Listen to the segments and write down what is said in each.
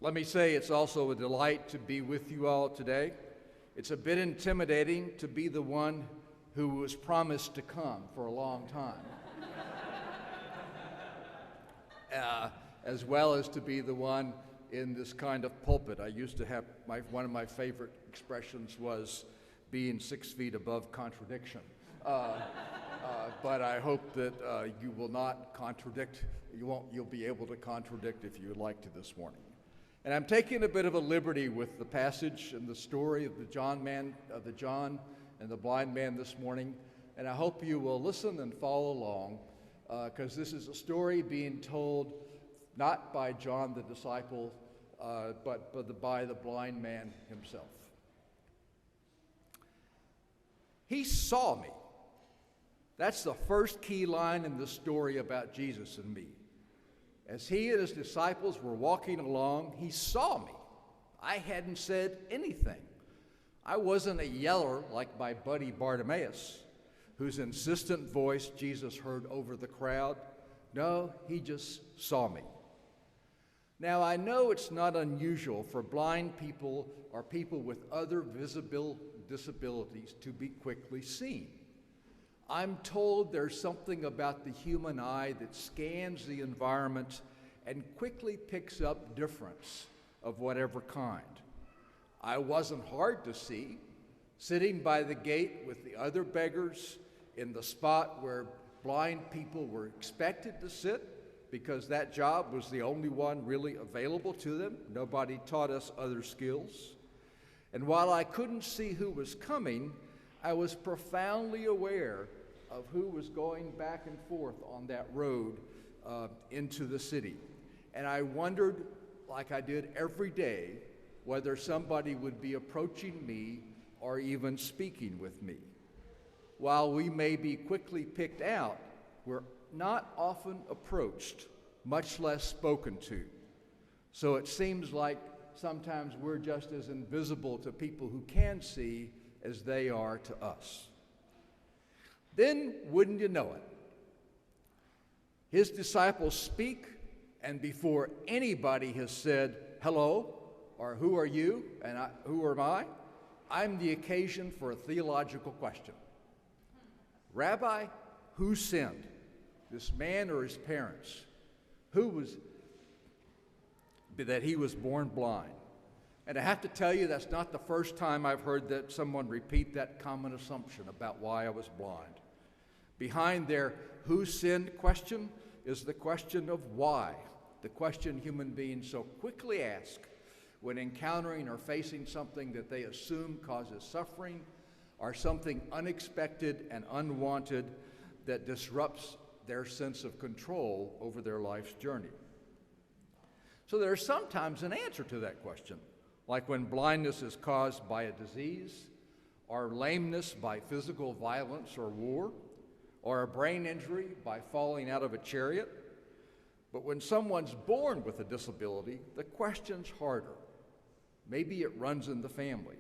Let me say it's also a delight to be with you all today. It's a bit intimidating to be the one who was promised to come for a long time, as well as to be the one in this kind of pulpit. I used to have, one of my favorite expressions was being 6 feet above contradiction. But I hope that you will not contradict, you'll be able to contradict if you would like to this morning. And I'm taking a bit of a liberty with the passage and the story of the John and the blind man this morning, and I hope you will listen and follow along, because this is a story being told not by John the disciple, but by the blind man himself. He saw me. That's the first key line in the story about Jesus and me. As he and his disciples were walking along, he saw me. I hadn't said anything. I wasn't a yeller like my buddy Bartimaeus, whose insistent voice Jesus heard over the crowd. No, he just saw me. Now, I know it's not unusual for blind people or people with other visible disabilities to be quickly seen. I'm told there's something about the human eye that scans the environment and quickly picks up difference of whatever kind. I wasn't hard to see, sitting by the gate with the other beggars in the spot where blind people were expected to sit, because that job was the only one really available to them. Nobody taught us other skills. And while I couldn't see who was coming, I was profoundly aware of who was going back and forth on that road into the city. And I wondered, like I did every day, whether somebody would be approaching me or even speaking with me. While we may be quickly picked out, we're not often approached, much less spoken to. So it seems like sometimes we're just as invisible to people who can see as they are to us. Then, wouldn't you know it, his disciples speak, and before anybody has said hello or who are you and who am I, I'm the occasion for a theological question. Rabbi, who sinned, this man or his parents? Who was that he was born blind? And I have to tell you, that's not the first time I've heard that someone repeat that common assumption about why I was blind. Behind their who sinned question is the question of why, the question human beings so quickly ask when encountering or facing something that they assume causes suffering, or something unexpected and unwanted that disrupts their sense of control over their life's journey. So there's sometimes an answer to that question, like when blindness is caused by a disease, or lameness by physical violence or war, or a brain injury by falling out of a chariot. But when someone's born with a disability, the question's harder. Maybe it runs in the family.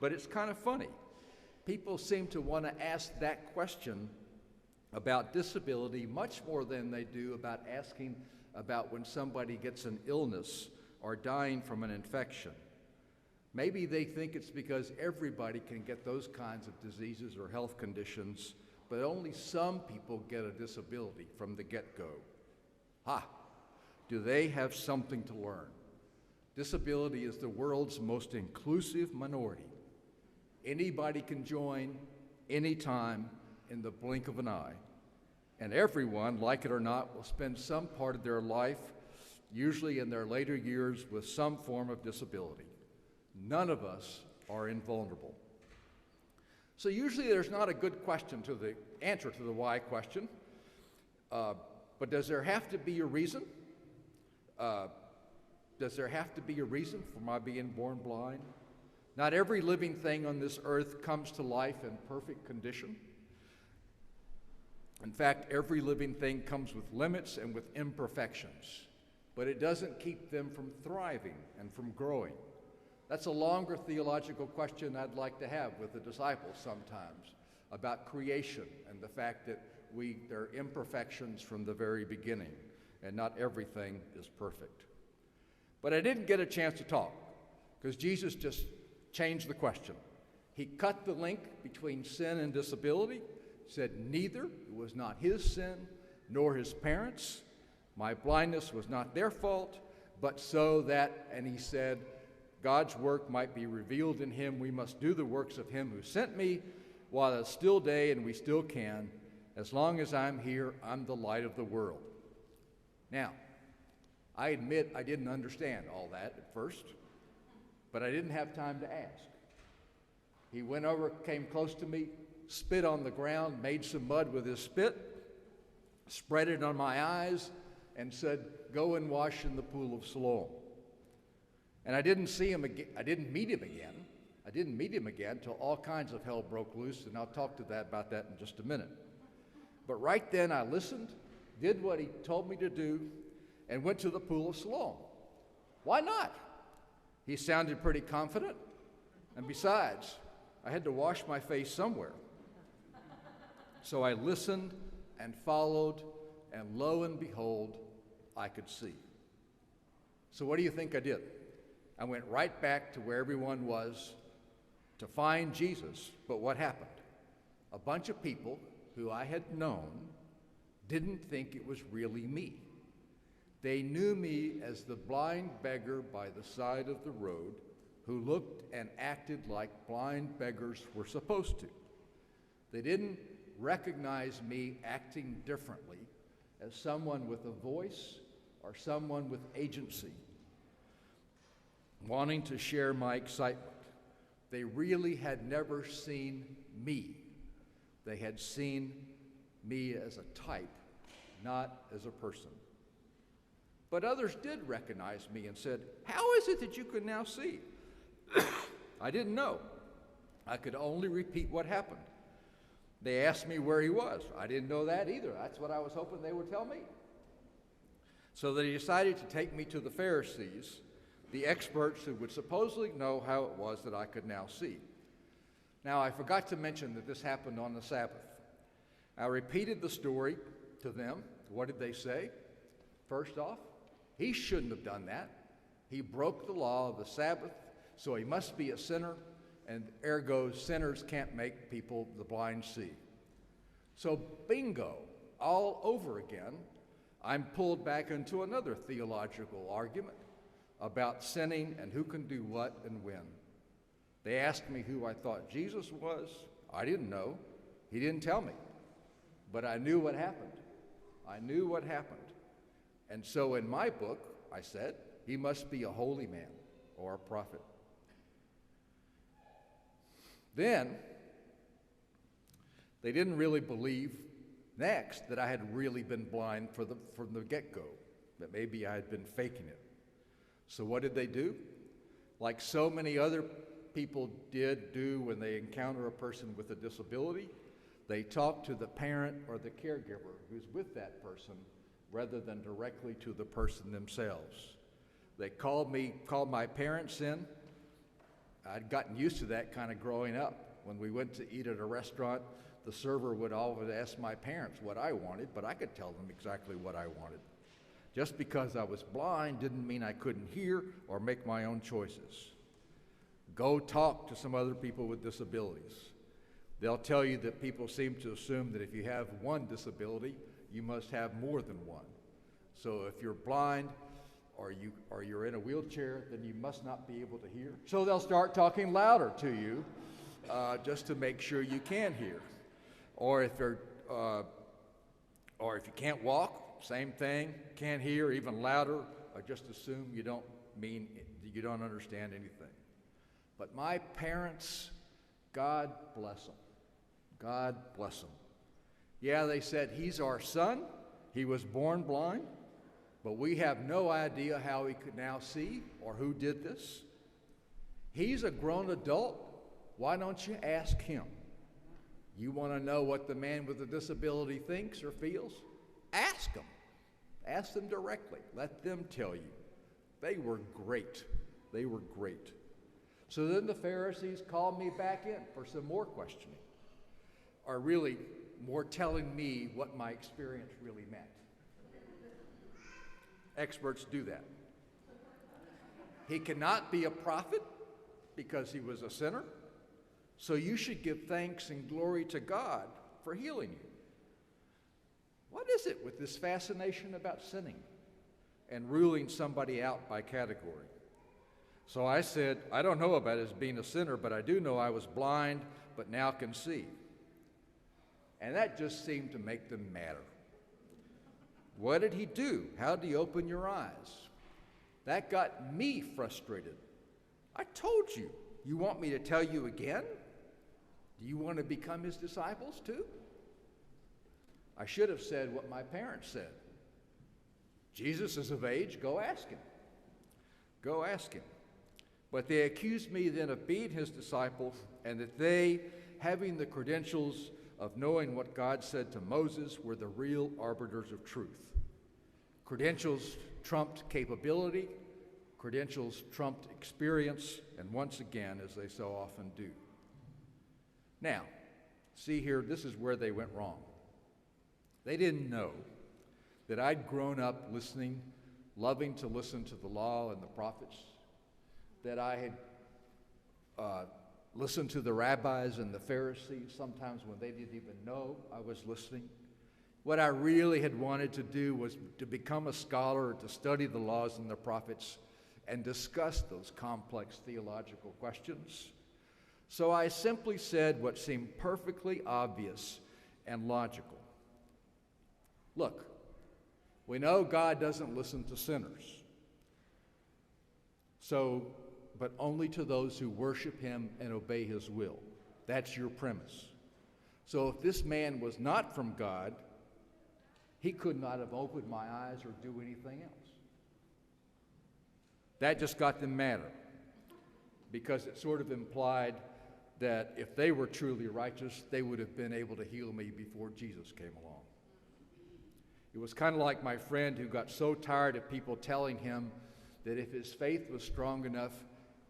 But it's kind of funny. People seem to want to ask that question about disability much more than they do about asking about when somebody gets an illness or dying from an infection. Maybe they think it's because everybody can get those kinds of diseases or health conditions, but only some people get a disability from the get-go. Do they have something to learn? Disability is the world's most inclusive minority. Anybody can join anytime in the blink of an eye. And everyone, like it or not, will spend some part of their life, usually in their later years, with some form of disability. None of us are invulnerable. So usually there's not a good answer to the why question, but does there have to be a reason? Does there have to be a reason for my being born blind? Not every living thing on this earth comes to life in perfect condition. In fact, every living thing comes with limits and with imperfections, but it doesn't keep them from thriving and from growing. That's a longer theological question I'd like to have with the disciples sometimes about creation and the fact that there are imperfections from the very beginning, and not everything is perfect. But I didn't get a chance to talk because Jesus just changed the question. He cut the link between sin and disability, said neither, it was not his sin nor his parents. My blindness was not their fault, but so that, and he said, God's work might be revealed in him. We must do the works of him who sent me while it's still day, and we still can. As long as I'm here, I'm the light of the world. Now, I admit I didn't understand all that at first, but I didn't have time to ask. He went over, came close to me, spit on the ground, made some mud with his spit, spread it on my eyes, and said, go and wash in the pool of Siloam. And I didn't see him again. I didn't meet him again until all kinds of hell broke loose, and I'll talk about that in just a minute. But right then I listened, did what he told me to do, and went to the pool of Siloam. Why not? He sounded pretty confident, and besides, I had to wash my face somewhere. So I listened and followed, and lo and behold, I could see. So what do you think I did? I went right back to where everyone was to find Jesus, but what happened? A bunch of people who I had known didn't think it was really me. They knew me as the blind beggar by the side of the road who looked and acted like blind beggars were supposed to. They didn't recognize me acting differently as someone with a voice or someone with agency, wanting to share my excitement. They really had never seen me. They had seen me as a type, not as a person. But others did recognize me and said, how is it that you can now see? I didn't know. I could only repeat what happened. They asked me where he was. I didn't know that either. That's what I was hoping they would tell me. So they decided to take me to the Pharisees, the experts who would supposedly know how it was that I could now see. Now, I forgot to mention that this happened on the Sabbath. I repeated the story to them. What did they say? First off, he shouldn't have done that. He broke the law of the Sabbath, so he must be a sinner, and ergo, sinners can't make people, the blind, see. So bingo, all over again, I'm pulled back into another theological argument about sinning and who can do what and when. They asked me who I thought Jesus was. I didn't know. He didn't tell me. But I knew what happened. I knew what happened. And so in my book, I said, he must be a holy man or a prophet. Then, they didn't really believe next that I had really been blind from the get-go, that maybe I had been faking it. So what did they do? Like so many other people do when they encounter a person with a disability, they talk to the parent or the caregiver who's with that person rather than directly to the person themselves. They called my parents in. I'd gotten used to that kind of growing up. When we went to eat at a restaurant, the server would always ask my parents what I wanted, but I could tell them exactly what I wanted. Just because I was blind didn't mean I couldn't hear or make my own choices. Go talk to some other people with disabilities. They'll tell you that people seem to assume that if you have one disability, you must have more than one. So if you're blind or you're in a wheelchair, then you must not be able to hear. So they'll start talking louder to you just to make sure you can hear. Or if you can't walk, same thing, can't hear, even louder, or just assume you don't understand anything. But my parents, God bless them. God bless them. Yeah, they said, he's our son. He was born blind, but we have no idea how he could now see or who did this. He's a grown adult. Why don't you ask him? You want to know what the man with the disability thinks or feels? Ask them. Ask them directly. Let them tell you. They were great. They were great. So then the Pharisees called me back in for some more questioning, or really more telling me what my experience really meant. Experts do that. He cannot be a prophet because he was a sinner. So you should give thanks and glory to God for healing you. What is it with this fascination about sinning and ruling somebody out by category? So I said, I don't know about his being a sinner, but I do know I was blind, but now can see. And that just seemed to make them madder. What did he do? How did he open your eyes? That got me frustrated. I told you. You want me to tell you again? Do you want to become his disciples too? I should have said what my parents said. Jesus is of age, go ask him. Go ask him. But they accused me then of being his disciples, and that they, having the credentials of knowing what God said to Moses, were the real arbiters of truth. Credentials trumped capability, credentials trumped experience, and once again, as they so often do. Now, see here, this is where they went wrong. They didn't know that I'd grown up listening, loving to listen to the law and the prophets, that I had listened to the rabbis and the Pharisees sometimes when they didn't even know I was listening. What I really had wanted to do was to become a scholar, to study the laws and the prophets and discuss those complex theological questions. So I simply said what seemed perfectly obvious and logical. Look, we know God doesn't listen to sinners. But only to those who worship him and obey his will. That's your premise. So if this man was not from God, he could not have opened my eyes or do anything else. That just got them madder, because it sort of implied that if they were truly righteous, they would have been able to heal me before Jesus came along. It was kind of like my friend who got so tired of people telling him that if his faith was strong enough,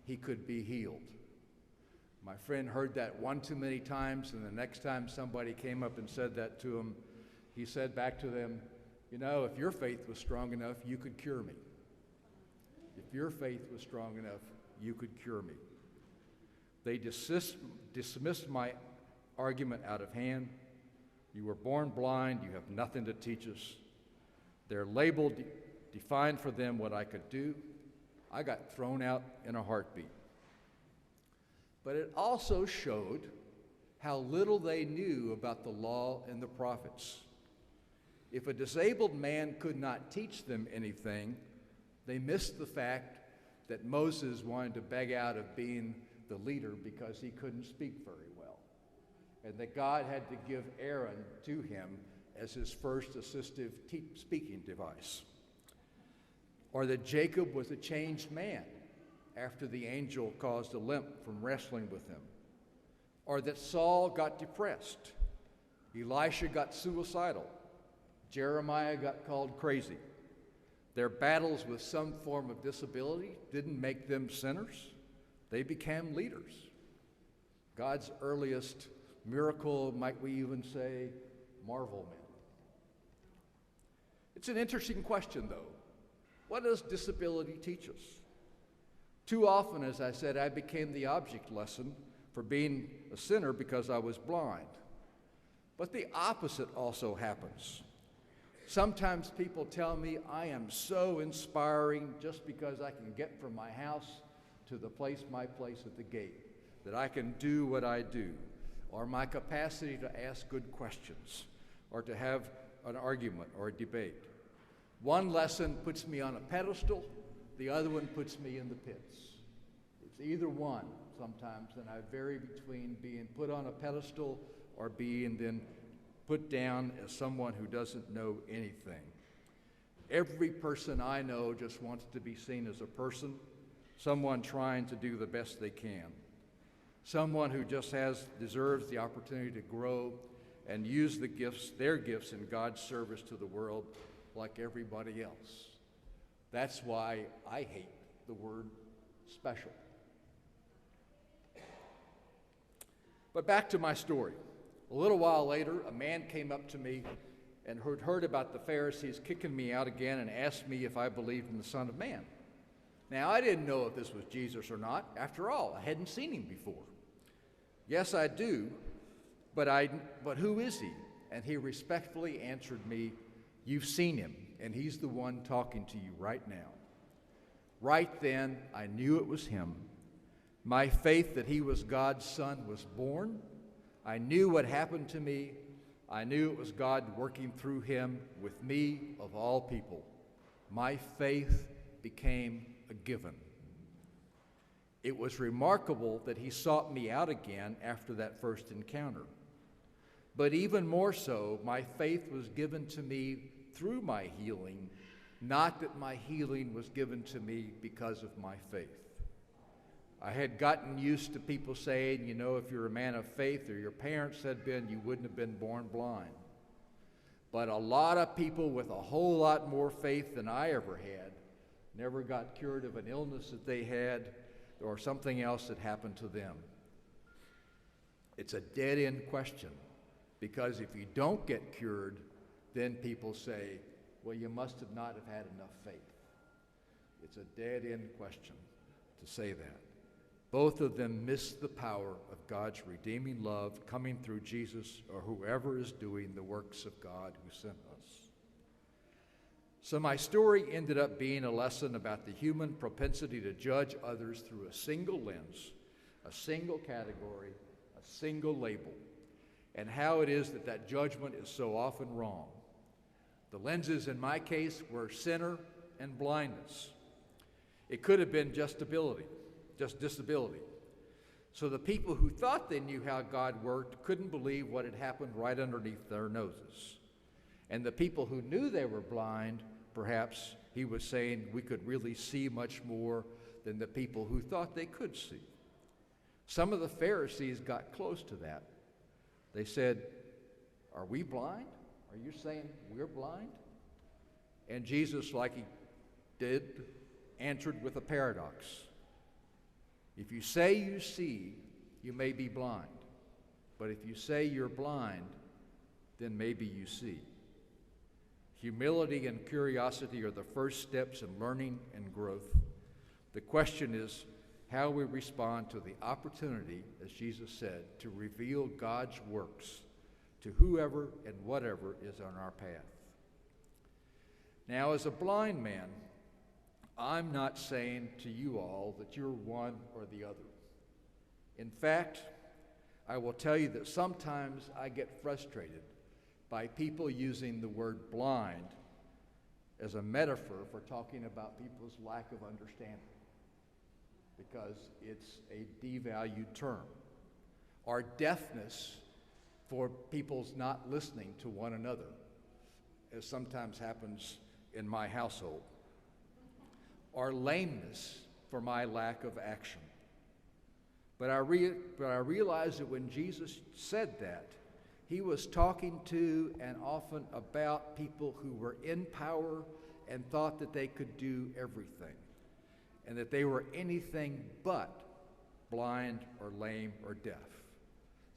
he could be healed. My friend heard that one too many times, and the next time somebody came up and said that to him, he said back to them, you know, if your faith was strong enough, you could cure me. If your faith was strong enough, you could cure me. They dismissed my argument out of hand. You were born blind, you have nothing to teach us. Their label defined for them what I could do. I got thrown out in a heartbeat. But it also showed how little they knew about the law and the prophets. If a disabled man could not teach them anything, they missed the fact that Moses wanted to beg out of being the leader because he couldn't speak very well, and that God had to give Aaron to him as his first assistive speaking device. Or that Jacob was a changed man after the angel caused a limp from wrestling with him. Or that Saul got depressed. Elisha got suicidal. Jeremiah got called crazy. Their battles with some form of disability didn't make them sinners. They became leaders. God's earliest miracle, might we even say, marvel men. It's an interesting question, though. What does disability teach us? Too often, as I said, I became the object lesson for being a sinner because I was blind. But the opposite also happens. Sometimes people tell me I am so inspiring just because I can get from my house to my place at the gate, that I can do what I do, or my capacity to ask good questions, or to have an argument or a debate. One lesson puts me on a pedestal, the other one puts me in the pits. It's either one sometimes, and I vary between being put on a pedestal or being then put down as someone who doesn't know anything. Every person I know just wants to be seen as a person, someone trying to do the best they can, someone who just deserves the opportunity to grow and use their gifts in God's service to the world like everybody else. That's why I hate the word special. But back to my story. A little while later, a man came up to me and heard about the Pharisees kicking me out again and asked me if I believed in the Son of Man. Now, I didn't know if this was Jesus or not. After all, I hadn't seen him before. Yes, I do, but who is he? And he respectfully answered me, you've seen him, and he's the one talking to you right now. Right then, I knew it was him. My faith that he was God's son was born. I knew what happened to me. I knew it was God working through him with me, of all people. My faith became a given. It was remarkable that he sought me out again after that first encounter. But even more so, my faith was given to me through my healing, not that my healing was given to me because of my faith. I had gotten used to people saying, you know, if you're a man of faith, or your parents had been, you wouldn't have been born blind. But a lot of people with a whole lot more faith than I ever had never got cured of an illness that they had or something else that happened to them. It's a dead-end question, because if you don't get cured, then people say, well, you must have not have had enough faith. It's a dead-end question to say that. Both of them miss the power of God's redeeming love coming through Jesus or whoever is doing the works of God who sent us. So my story ended up being a lesson about the human propensity to judge others through a single lens, a single category, a single label, and how it is that that judgment is so often wrong. The lenses in my case were sinner and blindness. It could have been just disability. So the people who thought they knew how God worked couldn't believe what had happened right underneath their noses. And the people who knew they were blind, perhaps he was saying we could really see much more than the people who thought they could see. Some of the Pharisees got close to that. They said, are we blind? Are you saying we're blind? And Jesus, like he did, answered with a paradox. If you say you see, you may be blind. But if you say you're blind, then maybe you see. Humility and curiosity are the first steps in learning and growth. The question is how we respond to the opportunity, as Jesus said, to reveal God's works to whoever and whatever is on our path. Now, as a blind man, I'm not saying to you all that you're one or the other. In fact, I will tell you that sometimes I get frustrated by people using the word blind as a metaphor for talking about people's lack of understanding, because it's a devalued term. Or deafness for people's not listening to one another, as sometimes happens in my household. Or lameness for my lack of action. But I realized that when Jesus said that, he was talking to and often about people who were in power and thought that they could do everything, and that they were anything but blind or lame or deaf.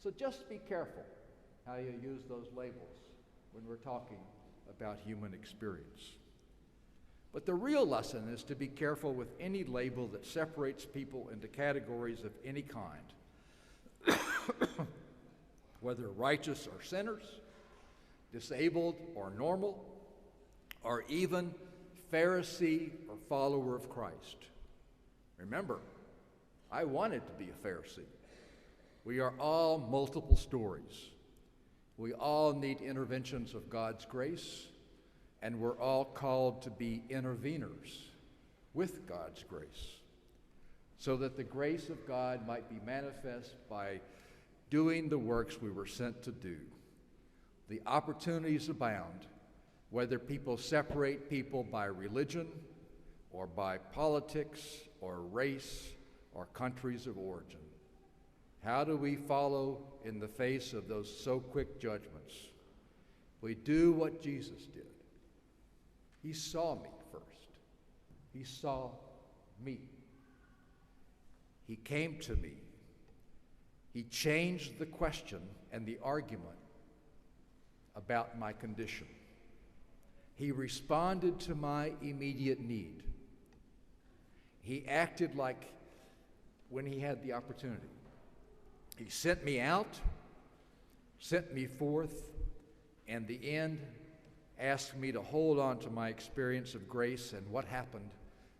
So just be careful how you use those labels when we're talking about human experience. But the real lesson is to be careful with any label that separates people into categories of any kind, whether righteous or sinners, disabled or normal, or even Pharisee or follower of Christ. Remember, I wanted to be a Pharisee. We are all multiple stories. We all need interventions of God's grace, and we're all called to be interveners with God's grace, so that the grace of God might be manifest by doing the works we were sent to do. The opportunities abound, whether people separate people by religion or by politics or race or countries of origin. How do we follow in the face of those so quick judgments? We do what Jesus did. He saw me first. He saw me. He came to me. He changed the question and the argument about my condition. He responded to my immediate need. He acted like when he had the opportunity. He sent me out, sent me forth, and the end asked me to hold on to my experience of grace and what happened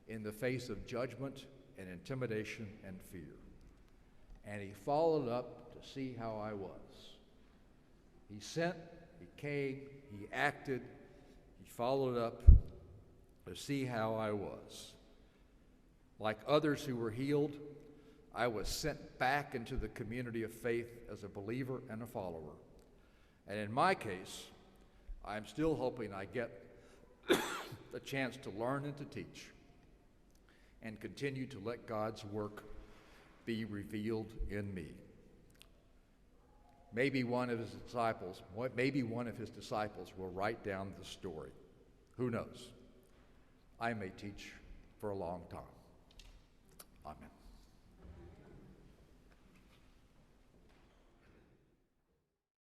in the face of judgment and intimidation and fear. And he followed up to see how I was. He sent, he came, he acted, he followed up to see how I was. Like others who were healed, I was sent back into the community of faith as a believer and a follower. And in my case, I'm still hoping I get the chance to learn and to teach and continue to let God's work be revealed in me. Maybe one of his disciples will write down the story. Who knows? I may teach for a long time. Amen.